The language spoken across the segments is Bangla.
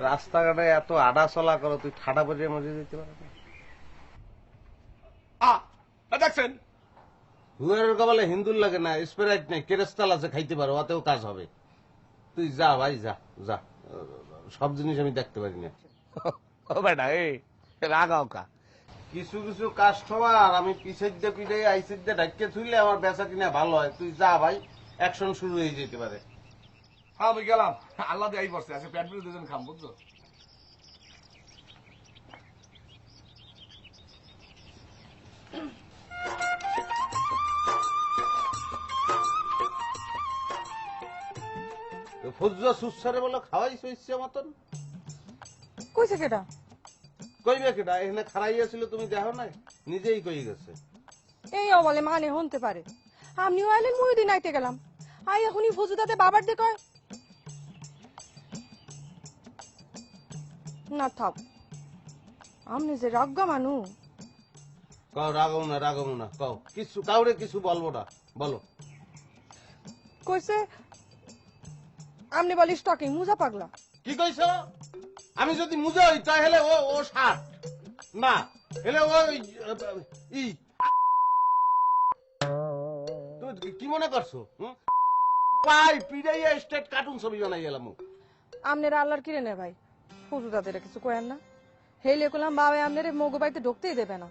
রাস্তাঘাটে এত আডা চলা করো, তুই ঠাডা বাজিয়ে মজে দিতে পারো দেখছেন? হুয়ারের কপালে হিন্দুর লাগে না, স্প্রাইট নেই, কেরেস্তাল আছে, খাইতে পারো, ওতেও কাজ হবে। তুই যা ভাই, যা যা, সব জিনিস আমি দেখতে পারি না। ও বেটা রাগাও কা, কিছু কিছু কাস্টমার আমি পিছের দিয়ে পিঠে আইসির দিয়ে ঢাকিয়ে থুইলে আমার বেচা কিনা ভালো হয়। তুই যা ভাই, অ্যাকশন শুরু হয়ে যেতে পারে। হ্যাঁ আমি গেলাম, আল্লাহ দিয়ে আই পড়ছে, আজকে পেট বিরু দুজন খাম, বুঝছো? ফজুয়া সুসারে বলো খাওয়াইছো ইচ্ছে মতন? কইছে কেডা? কইবে কেডা? এখানে খারাইয়াছিল, তুমি দেখো নাই? নিজেই কই গেছে। এই অবলে মানে হনতে পারে। আপনিও আইলেন, মুই দিন আইতে গেলাম। আই এখনই ফজুদাতে বাবার দিয়ে কয় না থাক, আমনে যে রাগ্গা মানু। কও রাগও না, রাগও না, কও কিছু, কাউরে কিছু বলবো না, বলো। কইছে আমনে বলি স্টকিং মুজা পাগলা। কি কইছো? আমি যদি মুজা হই তাহলে ও ও শার্ট না, হেলে ও ই। তুমি কি মনে করছো? পাই পিড়াইয়া স্টেট কার্টুন ছবি বানাই গেলাম। আমনের আল্লাহর কিরে নে ভাই, ফজুদাদের কিছু কয়েন না। হেলে কলাম বাবা আমনের মগো বাড়িতে ঢুকতেই দেবে না।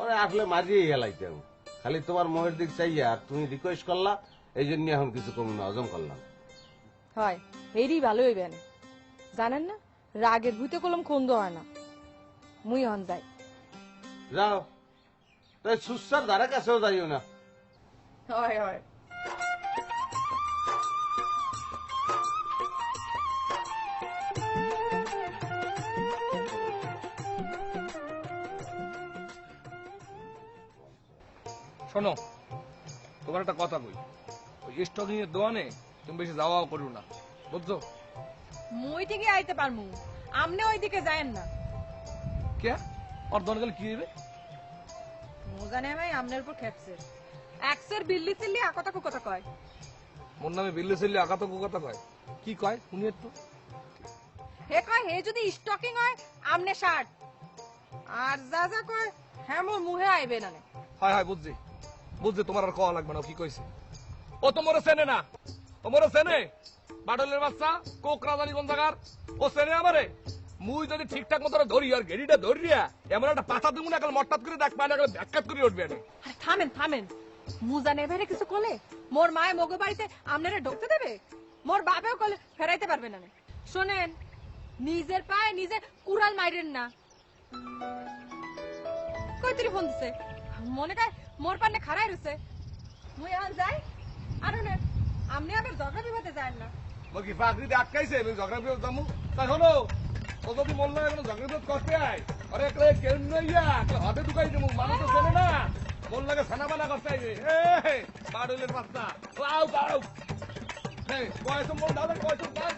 ওরে আসলে মাঝিয়ে গেলাইতাম, খালি তোমার মোহের দিক চাইয়া আর তুমি রিকোয়েস্ট করলা, এই জন্য এখন কিছু কম না হজম করলাম। হয় হেরি ভালো হইবে না, জানেন না রাগের ভূতে কলম খন্দ হয় না। মুই হন যাই। যাও, তাই সুসার ধারে কাছেও যাইও না। হয় হয়। শোনো, তোমার একটা কথা কই, ওই স্টকিং এর দোকানে তুমি বেশি যাওয়াও করো না, বুঝছো? মুই ঠিকই আইতে পারমু, আমনে ওইদিকে যায়েন না। কে ওর দোকানে গেলে কি হইবে? মু জানে ভাই আমনের উপর খেপছে, এক্সের বিল্লি চিল্লি আকতা কুকতা কয়। মোর নামে বিল্লি চিল্লি আকাত কুকাতা কয়? কি কয় শুনি একটু। হে কয় হে যদি স্টকিং হয় আমনে শার্ট, আর যা যা কয় হ্যাঁ মোর মুহে আইবে না। হয় হয় বুঝছি বুঝছি, তোমার আর কওয়া লাগবে না কি কইছে। ও তোমার চেনে না, তোমার চেনে? বাডলের বাচ্চা, কোক রাজানি কোন জায়গার, ও চেনে আমারে। মুই যদি ঠিকঠাক মতো ধরি আর গেড়িটা ধরিয়া এমন একটা পাতা দিব না, কাল মট্টাত করে দেখ পায় না, কাল ব্যাখ্যাত করে উঠবে। আরে থামেন থামেন, মু জানে এবারে কিছু কলে মোর মায়ে মগো বাড়িতে আমনেরে ঢুকতে দেবে? মোর বাপেও কলে ফেরাইতে পারবে না। শোনেন, নিজের পায়ে নিজে কুড়াল মাইরেন না। কই তুই ফোন দিছে, মনে কয় মোর পানে খাড়াই রইছে। মুই এখন যাই, আর না আমনে আবার ঝগড়া বিবাদে যায় না। ও কি পাগড়িতে আটকাইছে আমি ঝগড়া বিবাদ যাবো? তাই হলো ও যদি মন লাগে ঝগড়া বিবাদ করতে আয়, আরে কেউ নইয়া হাতে ঢুকাই দেবো, মানুষ তো চেনে না, মন লাগে ছানা বানা করতে আইবে। বাড়লের বাচ্চা আউ আউ, কয়স মন দাও, কয়স দাও।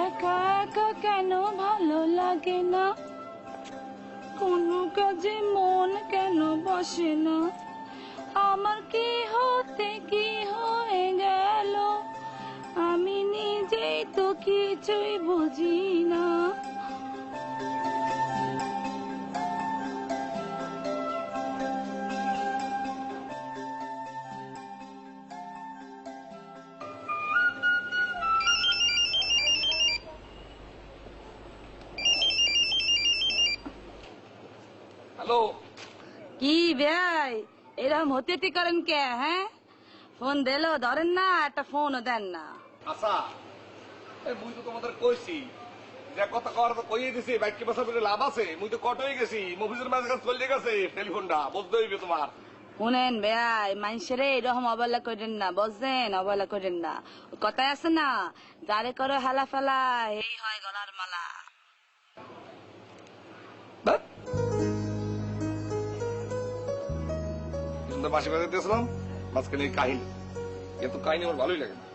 একা একা কেন ভালো লাগে না, কোনো কাজে মন কেন বসে না, আমার কি হতে কি হয়ে গেল, আমি নিজেই তো কিছুই বুঝি না। হ্যালো, কি ভাই এরকম হতে করেন কে? হ্যাঁ, ফোন দিলেও ধরেন না, একটা ফোনও দেন না। আচ্ছা মুই তো তোমাদের কইছি যে কথা কর তো কইয়ে দিছি, বাইককে বসা করে লাভ আছে। মুই তো কট হয়ে গেছি, মফিজের মাঝে কাছে চলে গেছে টেলিফোনটা, বুঝতে হইবে তোমার। শুনেন ভাই, মানুষের এরকম অবহেলা করেন না, বুঝছেন? অবহেলা করেন না। ওই কথায় আছে না, যারে করো হেলা ফেলা এই হয় গলার মালা। সুন্দর বাসি বাজাতে দিয়েছিলাম, মাঝখানে এই কাহিনী। এত কাহিনী আমার ভালোই লাগে না।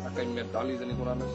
একটা মেয়ের ডালি জানি কোন আনে।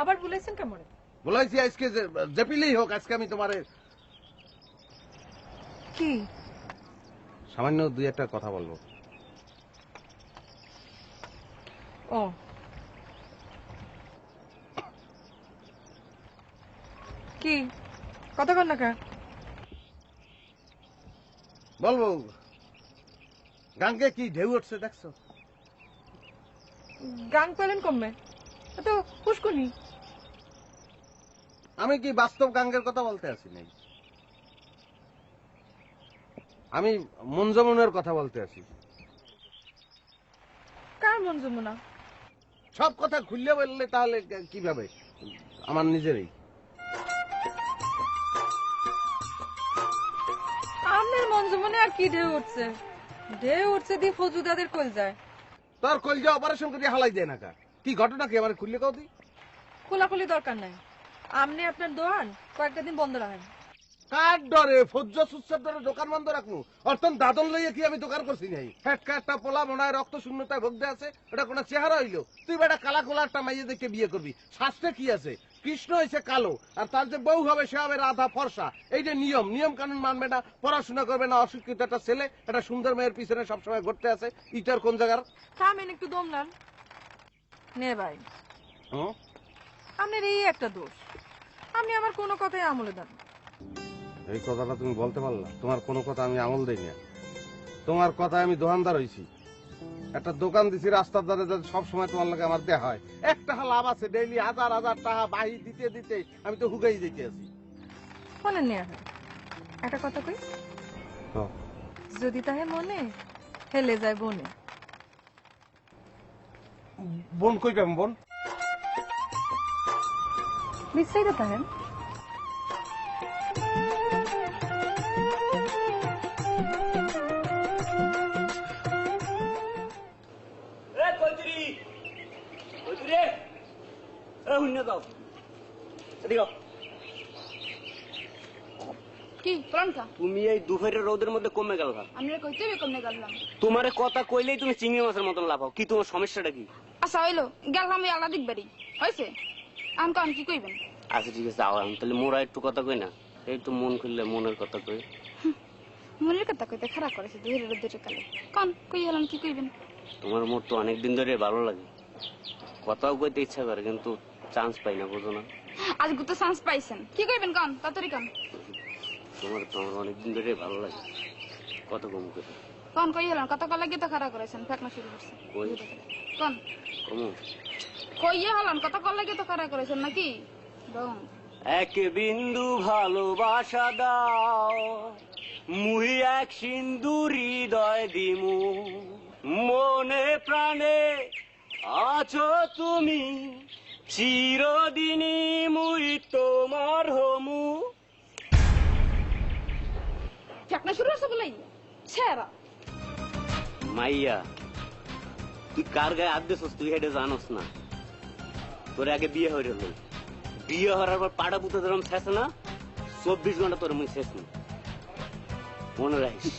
আবার বলেছেন কেমন? বলাইছি আজকে জেপিলেই হোক, আজকে আমি তোমার কি? সামান্য দুই একটা কথা বলবো। ও, কি কথা কর না কা? বলবো, গাঙ্গে কি ঢেউ উঠছে দেখছো? গান পেলেন কমবে তো পুষ্কুনি। আমি কি বাস্তব গাঙ্গের কথা বলতে আসি নাই, আমি মন যমুনের কথা বলতে আসি। কার মন যমুনা? সব কথা খুললে বললে তাহলে কিভাবে? আমার নিজেরই। আপনার মন যমুনে আর কি ঢেউ উঠছে? ঢেউ উঠছে দিয়ে ফজুদাদের কল যায়। তোর কলজা অপারেশন করে হালাই দেয় না কা? কি ঘটনা কি আমার খুললে কও দি? খোলাখুলি দরকার নাই। আপনি আপনার দোকান কয়েকটা দিন বন্ধ রাখেন। কার ডরে? ফজ্জ সুচ্ছার ডরে দোকান বন্ধ রাখবো? অর্থন দাদন লইয়া কি আমি দোকান করছি নাই? ফ্যাটকা একটা পোলা মনে হয় রক্ত শূন্যতায় ভোগতে আছে, ওটা কোন চেহারা হইলো? তুই বেটা কালা কোলা একটা মাইয়ে দেখে বিয়ে করবি, শাস্ত্রে কি আছে? কৃষ্ণ হয়েছে কালো, আর তার যে বউ হবে সে হবে রাধা ফর্সা। এই যে নিয়ম, নিয়ম কানুন মানবে না, পড়াশোনা করবে না, অশিক্ষিত একটা ছেলে একটা সুন্দর মেয়ের পিছনে সবসময় ঘুরতে আছে। ইটার কোন জায়গার? থামেন একটু দম নেন। নে ভাই, হুম? আপনার এই একটা দোষ, আপনি আমার কোনো কথাই আমলে দেন। এই কথাটা তুমি বলতে পারলা? তোমার কোনো কথা আমি আমল দেই না, তোমার কথায় আমি দোকানদার হইছি। একটা দোকান দিছি রাস্তার ধারে, সব সময় তোমার লাগে আমার দেয়া হয়। একটা লাভ আছে, ডেইলি হাজার হাজার টাকা বাহি দিতে দিতে আমি তো হুগাই যেতে আছি। বলেন নি এখন একটা কথা কই, যদি তাহে মনে হেলে যায় বনে। বোন কই পাবেন? বোন বিস্তারিত তাহেন। কি প্রাণকা তুমি এই দুপুরের রোদের মধ্যে কমে গেল? আমি কইতে কমনে গেলাম। তোমারে কথা কইলেই তুমি চিংড়ি মাছের মতন লাফাও, কি তোমার সমস্যাটা কি? আচ্ছা হইলো গেলাম ওই আলাদিক বাড়ি হয়েছে, আমি কন কি কইবেন? আচ্ছা ঠিক আছে, আওয়াম তাহলে মোরা একটু কথা কই না, একটু মন খুললে মনের কথা কই। মনের কথা কইতে খারাপ করেছে দুই রোদের কালে। কন কই হলাম কি কইবেন? তোমার মোট তো অনেকদিন ধরে ভালো লাগে, কথাও কইতে ইচ্ছা করে কিন্তু চান্স পাই না, বুঝো না? আজ গুতো চান্স পাইছেন, কি কইবেন কন তাড়াতাড়ি কন। তোমার তোমার অনেকদিন ধরে ভালো লাগে, কত কম করে কন কই হলাম কথা কল লাগিয়ে তো খারাপ করেছেন, ফেকনা শুরু করছে। কই কন কমু কইয়ে হলাম কথা কল লাগিয়ে তো খারাপ করেছেন নাকি? দম এক বিন্দু ভালোবাসা দাও, মুই এক সিন্দুর হৃদয় দিমু, মনে প্রাণে আছো তুমি, চিরদিনই মুই তোমার হমু। ফেকনা শুরু করছে বলাই ছেড়া। মাইয়া তুই কার গায়ে হাত দিছস তুই হেঁটে জানোস না? তোর আগে বিয়ে হয়ে গেল, বিয়ে হওয়ার পর পাড়া পুঁতে ধরম শেষ না 24 ঘন্টা তোর মুই শেষ না মনে রাখিস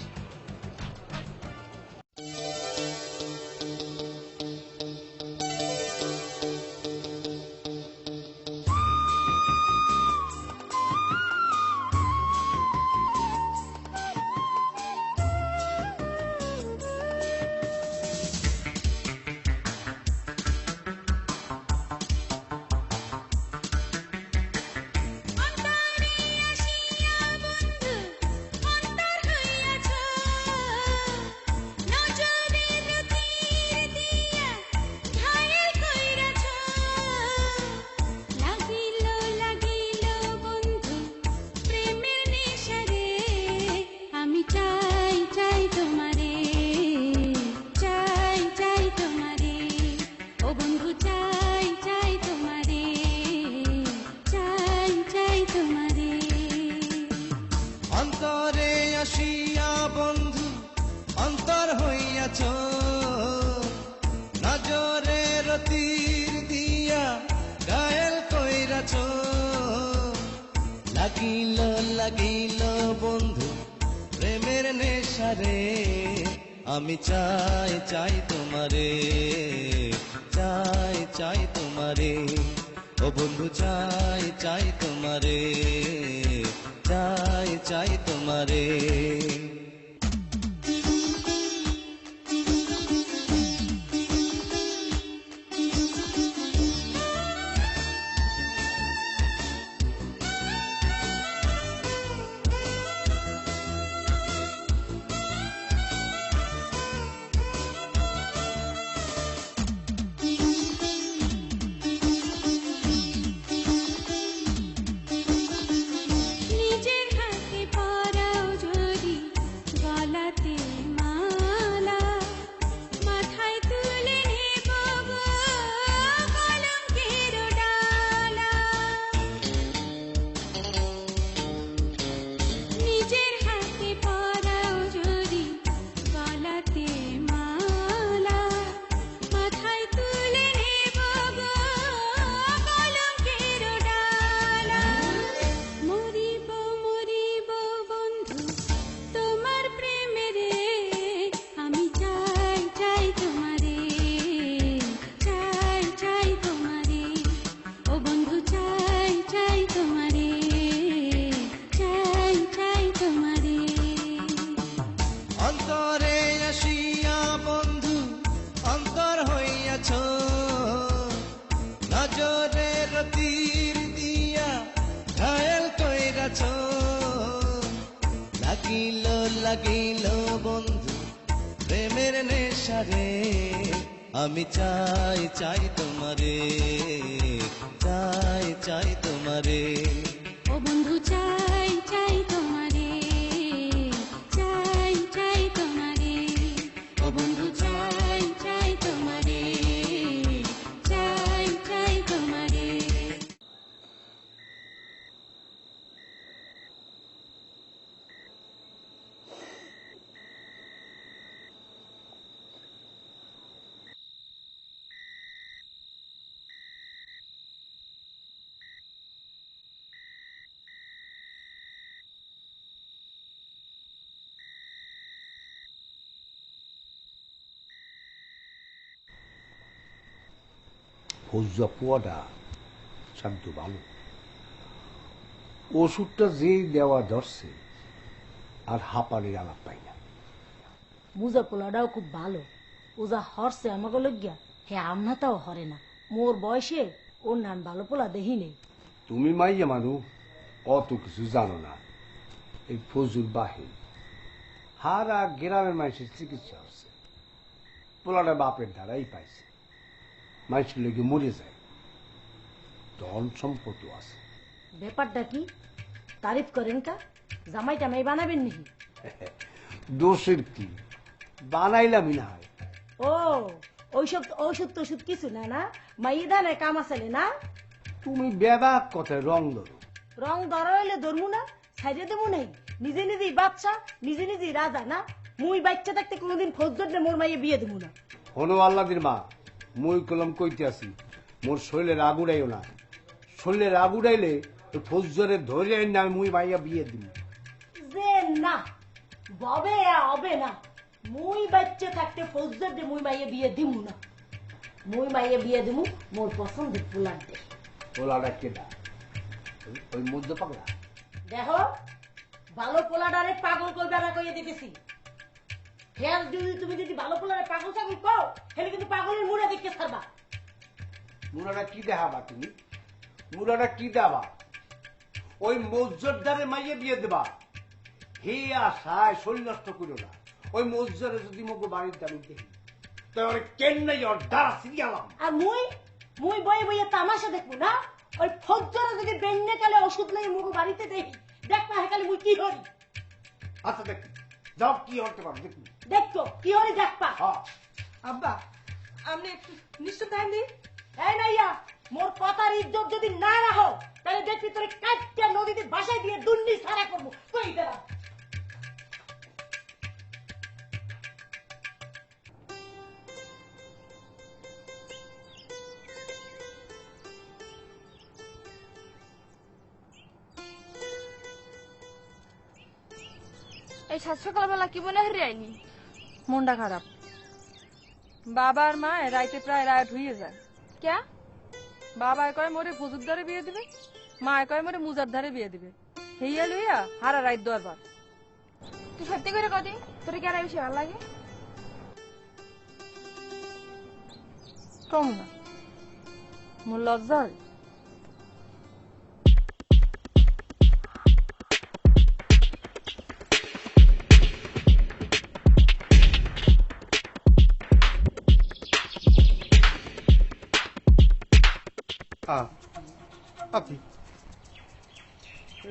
অন্তরে আসিয়া বন্ধু অন্তর হইয়াছ নজরের তীর দিয়া ঘায়েল কইরাছ লাগিল লাগিল বন্ধু প্রেমের নেশারে আমি চাই চাই তোমারে চাই চাই তোমারে ও বন্ধু চাই চাই তোমারে চাই চাই তোমারে নিজের হাতে পরাও যদি গলাতে মালা মাথায় তুলে নেব গো কলঙ্কের ডালা নিজের হাতে পরাও যদি গলাতে মালা মাথায় তুলে নেব গো কলঙ্কের ডালা মরিব মরিব বন্ধু তোমার প্রেমেরে আমি চাই চাই তোমারে চাই চাই তোমারে ও বন্ধু চাই চাই তোমারে চাই চাই তোমারে অন্তরে আসিয়া বন্ধু অন্তর হইয়াছ নজরের তীর দিয়া ঘায়েল কইরাছ লাগিল লাগিল বন্ধু প্রেমের নেশারে আমি চাই চাই তোমারে চাই চাই তোমারে ও বন্ধু চাই চাই তোমারে চাই চাই তোমারে ও বন্ধু চাই চাই তোমারে চাই চাই তোমারে ফৌজা পোয়াটা শান্ত ভালো ওষুধটা যেই দেওয়া ধরছে আর হাঁপানির আলাপ পাই না। মুজা পোলাটাও খুব ভালো ও যা হরছে আমাকে লজ্ঞা হে আমনাতাও হরে না মোর বয়সে ওর নাম ভালো পোলা দেহি নেই। তুমি মাইয়া মানু অত কিছু জানো না। এই ফজুর বাহিনী হারা গ্রামের মানুষের চিকিৎসা হচ্ছে, পোলাটা বাপের ধারাই পাইছে, মানুষের লেগে মরে যায়, ধন সম্পদও আছে। ব্যাপারটা কি তারিফ করেন কা? জামাই টামাই বানাবেন নাকি? দোষের কি, বানাইলামই না হয়। ও ওইসব ঔষধ টষুধ কিছু না না মাইয়ে দানে কাম আছে না? তুমি ব্যাবাক কথায় রং ধরো। রং ধরা হইলে ধরমু না, ছাইড়ে দেবো নাই। নিজে নিজেই বাচ্চা, নিজে নিজেই রাজা না। মুই বাচ্চা থাকতে কোনোদিন খোঁজ ধরলে মোর মাইয়ে বিয়ে দেবো না। হনো আল্লাদির মা, মুই কলম কইতে আছি, মোর শরীরের আগুড়াইও না, শরীরে রাগ উড়াইলে ওই ফৌজরে ধরে আইন না মুই মাইয়া বিয়ে দিব। যে না ববে হবে না, মুই বাচ্চা থাকতে ফৌজদার দিয়ে মুই মাইয়ে বিয়ে দিব না। মুই মাইয়ে বিয়ে দিব মোর পছন্দের পোলার দে। পোলাটা কেটা? ওই মধ্য পাগলা? দেখো ভালো পোলাডারে পাগল করবে না কইয়ে দিতেছি। খেয়াল তুমি যদি ভালো পোলারে পাগল ছাগল কও তাহলে কিন্তু পাগলের মুড়ে দেখতে ছাড়বা। মুরাটা কি দেখাবা তুমি? মুরাটা কি দেবা? ওই মসজিদারে মাইয়ে বিয়ে দেবা? হে আশায় শরীর নষ্ট করো না। ওই মসজিদে যদি মগো বাড়ির দামি দেখি তাহলে কেন্নাই অর্ডার সিরিয়ালাম। আর মুই মুই বই বইয়ে তামাশা দেখবো না। ওই ফজ্জরে যদি বেন্নে কালে ওষুধ লাগে মুগো বাড়িতে দেখি দেখবা হেকালে মুই কি হরি। আচ্ছা দেখ যাও কি হতে পারো দেখি। দেখতো কি হরি দেখবা। হ্যাঁ আব্বা আপনি একটু নিশ্চয় টাইম দিন। এই নাইয়া মোর কথার ইজ্জত যদি না রাখো তাহলে দেখবি তোর কাটটা নদীতে ভাসায় দিয়ে দুন্নি সারা করবো। কই দিলাম এই সাত সকালবেলা কি মনে হারিয়ে আইলি? মনটা খারাপ। বাবার মা রাইতে প্রায় রাত হয়ে যায়। ক্যা? বাবা কয় মোরে ফজুর ধারে বিয়ে দিবে, মা কয় মোরে মুজার ধারে বিয়ে দিবে। হেইয়া লইয়া হারা রাত দরবার। তুই সত্যি করে কদি তোর কি আর বেশি ভালো লাগে? কম না মোর লজ্জা হয়।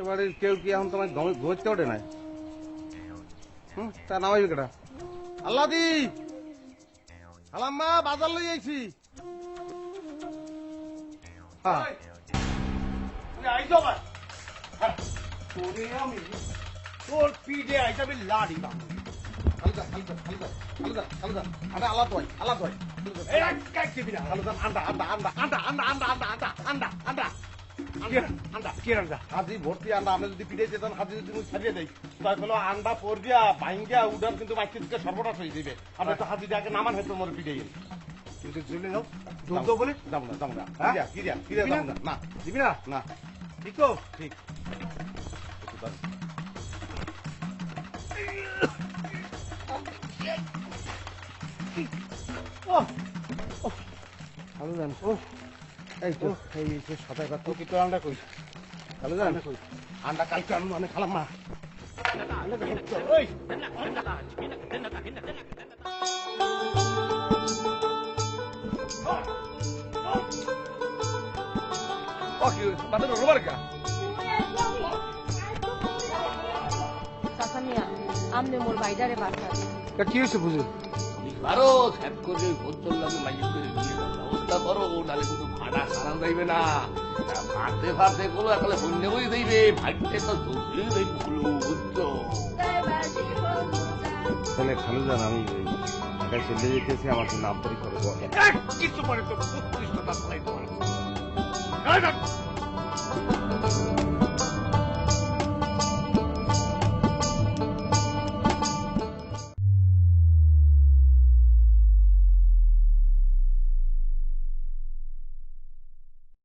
এবারে কেউ কি এখন তোমার ঘুরতে ওঠে নাই? তা নামাইবে কেটা? আল্লাদি আলাম্মা বাজার লই আইছি। তোর পিঠে আইসাবি লাড়ি বা হাজি ভর্তি আন্ডা আমরা যদি পিঠে যেতাম হাজি যদি ছাড়িয়ে দেয় তাহলে আন্ডা পড়িয়া ভাঙ্গিয়া উডার কিন্তু মাইকে দিকে সর্বনাশ হয়ে যাবে। আমরা তো হাজি আগে নামান হয়তো মোর পিঠে কিন্তু চলে যাও দুধ বলে যাবো না যাবো না কিরিয়া যাবো না। না দিবি না? না ঠিক তো ঠিক ভালো জান ও এই তো এই সদাই বাদ কি তো আন্ডা কই ভালো জান আন্ডা কালকে আমি অনেক খালাম মা বাজার রোবার কা কাকা মিয়া আমনে মোর বাইদারে বাসা। কি হয়েছে বুঝুন? আরো স্যাপ করে ভোজ্জল লাগে মাইক করে দিয়ে ব্যবস্থা করো, নাহলে কিন্তু ভাড়া সারা যাইবে না। ভাতে ভাতে গুলো একালে শূন্য হয়ে যাইবে, ভাগ্যে তো ঢুকলে দেখবো বুঝছো। তাহলে খালু জান আমি ঢাকায় চলে যেতেছি, আমার নাম পরীক্ষা করবো কিছু পরে তো